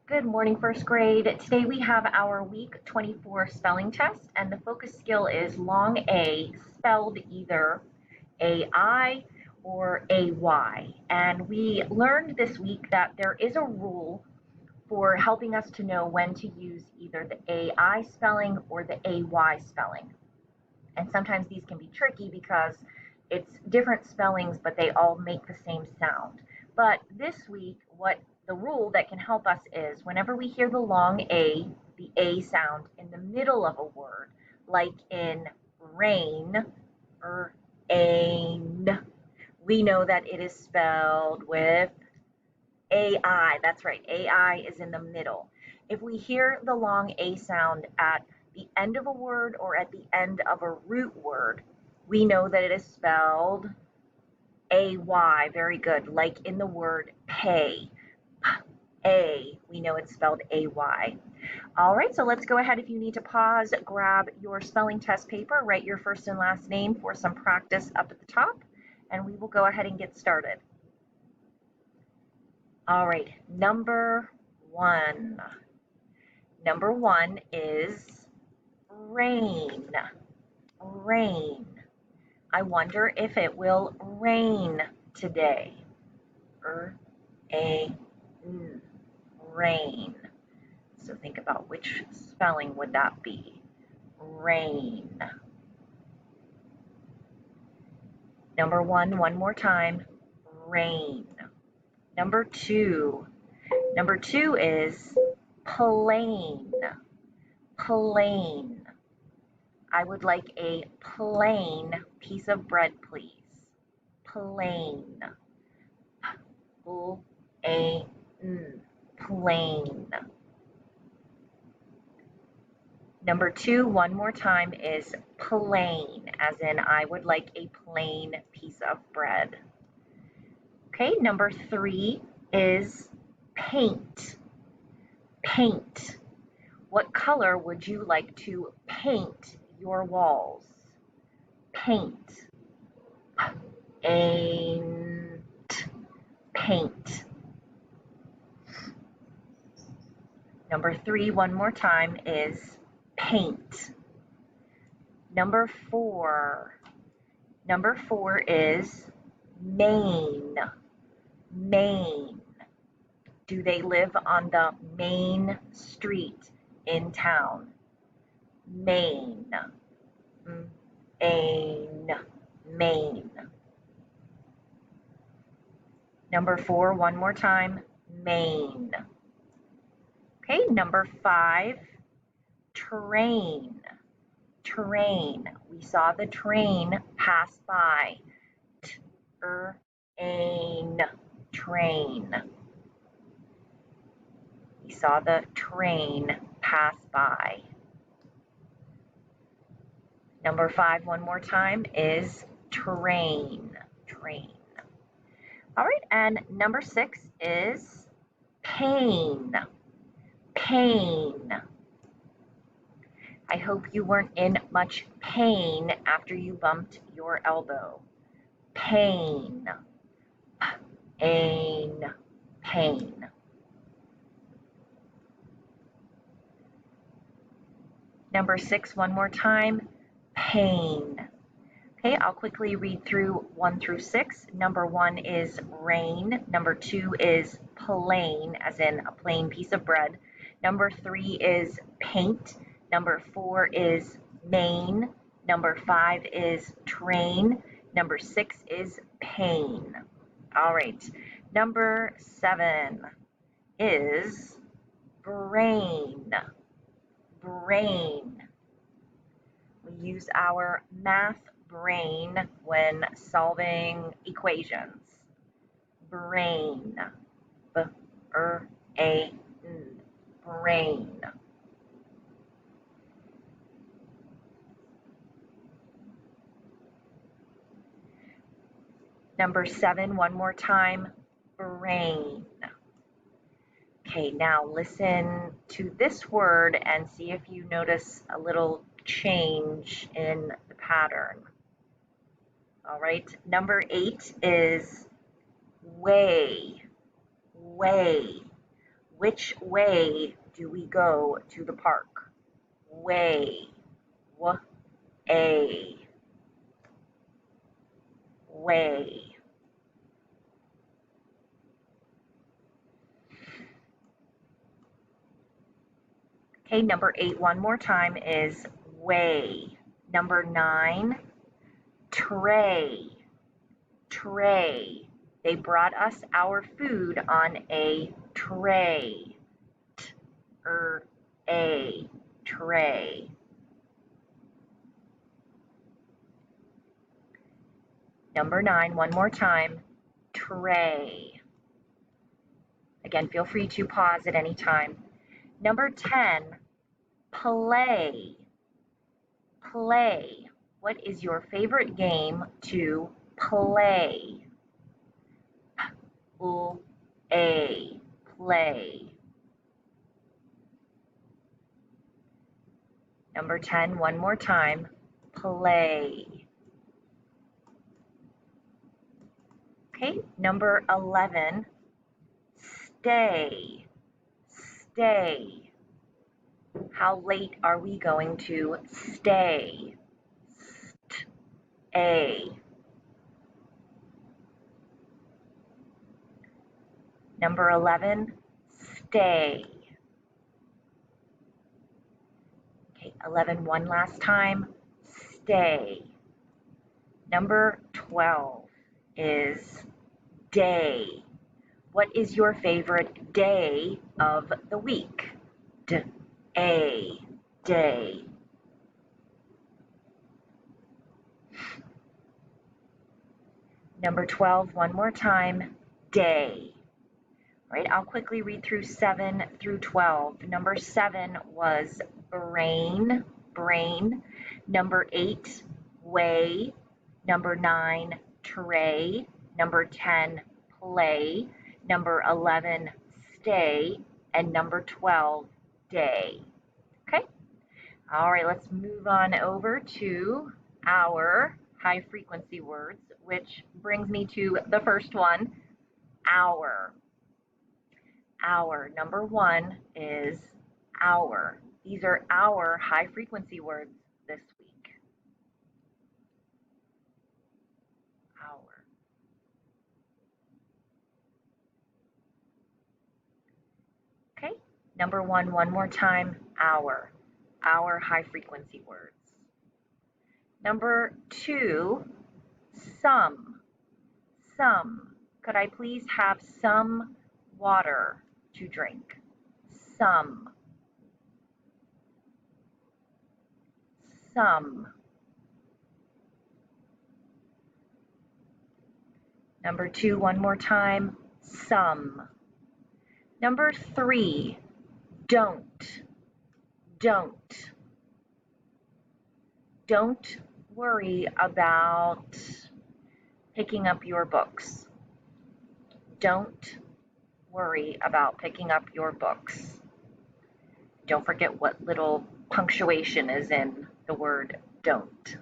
Good morning, first grade. Today we have our week 24 spelling test, and the focus skill is long A, spelled either AI or AY. And we learned this week that there is a rule for helping us to know when to use either the AI spelling or the AY spelling. And sometimes these can be tricky because it's different spellings, but they all make the same sound. But this week, what the rule that can help us is whenever we hear the long A, the A sound in the middle of a word, like in rain or ain, we know that it is spelled with AI. That's right, AI is in the middle. If we hear the long A sound at the end of a word or at the end of a root word, we know that it is spelled AY. Very good. Like in the word pay. A, we know it's spelled AY. All right, so let's go ahead. If you need to pause, grab your spelling test paper, write your first and last name for some practice up at the top, and we will go ahead and get started. All right, number one. Number one is rain. Rain. I wonder if it will rain today. Rain. So think about which spelling would that be? Rain. Number one more time. Rain. Number two. Number two is plain. Plain. I would like a plain piece of bread, please. Plain. Plain. Number two, one more time, is plain, as in I would like a plain piece of bread. Okay, number three is paint. Paint. What color would you like to paint your walls? Paint. Paint. Number three, one more time, is paint. Number four. Number four is main. Main. Do they live on the main street in town? Main. Main. Number four, one more time, main. Okay, number five, train. Train. We saw the train pass by. Train. We saw the train pass by. Number five, one more time, is train. Train. All right, and number six is pain. Pain. I hope you weren't in much pain after you bumped your elbow. Pain. Pain. Number six, one more time, pain. Okay, I'll quickly read through 1 through 6. Number one is rain. Number two is plain, as in a plain piece of bread. Number three is paint. Number four is main. Number five is train. Number six is pain. All right. Number seven is brain. Brain. We use our math brain when solving equations. Brain. Brain. Number seven, one more time, brain. Okay, now listen to this word and see if you notice a little change in the pattern. All right, number 8 is way. Way. Which way do we go to the park? Way. A. Way. Okay, number 8 one more time is way. Number 9, tray. Tray. They brought us our food on a tray. A. Tray. Number 9, one more time, tray. Again, feel free to pause at any time. Number 10, play. Play. What is your favorite game to play? A. Play. Number 10, one more time, play. Okay, number 11, stay. Stay. How late are we going to stay? A. Number 11, stay. Okay, 11 one last time, stay. Number 12 is day. What is your favorite day of the week? A. Day. Number 12, one more time, day. All right, I'll quickly read through 7 through 12. Number 7 was brain, brain. Number 8, way. Number 9, tray. Number 10, play. Number 11, stay. And number 12, day. Okay? All right, let's move on over to our high frequency words, which brings me to the first one, hour. Hour. Number 1 is hour. These are our high frequency words this week. Hour. Okay, number 1 one more time, hour. Our high frequency words. Number 2, some. Some. Could I please have some water to drink? Some. Some. Number 2, one more time, some. Number 3, don't. Don't. Don't worry about picking up your books. Don't worry about picking up your books. Don't forget what little punctuation is in the word don't.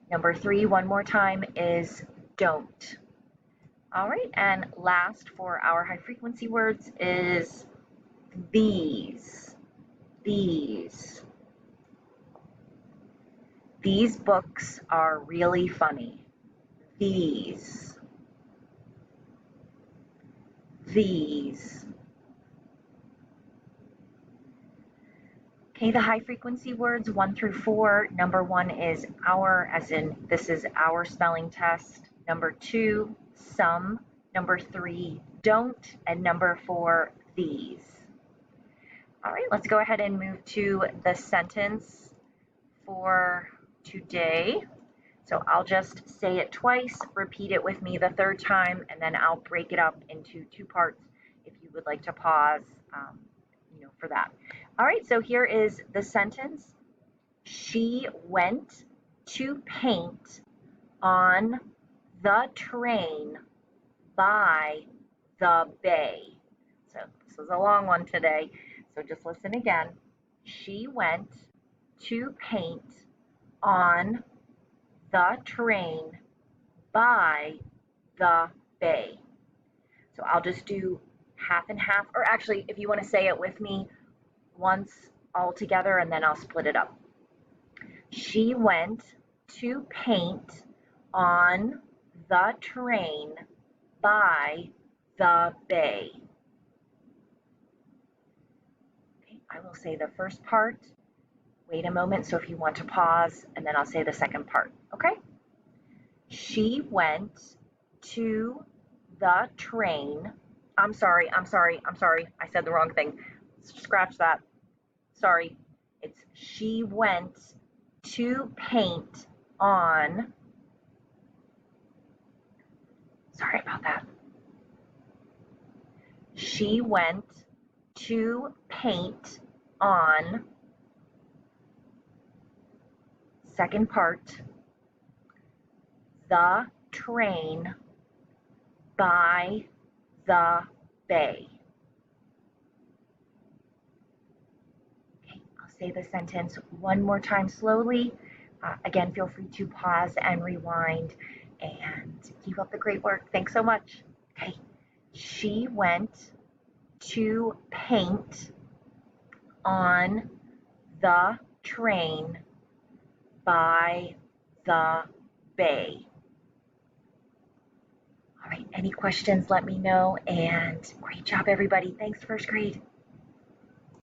Number 3, one more time, is don't. All right, and last for our high frequency words is these. These. These books are really funny. These. These. Okay, the high frequency words 1 through 4. Number 1 is our, as in this is our spelling test. Number 2, some. Number 3, don't. And number 4, these. All right, let's go ahead and move to the sentence for today. So I'll just say it twice, repeat it with me the third time, and then I'll break it up into 2 parts if you would like to pause, for that. All right, so here is the sentence. She went to paint on the train by the bay. So this is a long one today, so just listen again. She went to paint on the train by the bay. So I'll just do half and half, or actually, if you want to say it with me once all together, and then I'll split it up. She went to paint on the train by the bay. Okay, I will say the first part. Wait a moment, so if you want to pause, and then I'll say the second part, okay? She went to the train. I'm sorry. I said the wrong thing. Scratch that. Sorry. It's she went to paint on. Sorry about that. She went to paint on. Second part. The train by the bay. Okay, I'll say the sentence one more time slowly. Again, feel free to pause and rewind and keep up the great work. Thanks so much. Okay, she went to paint on the train by the bay. All right, any questions, let me know. And great job, everybody. Thanks, first grade.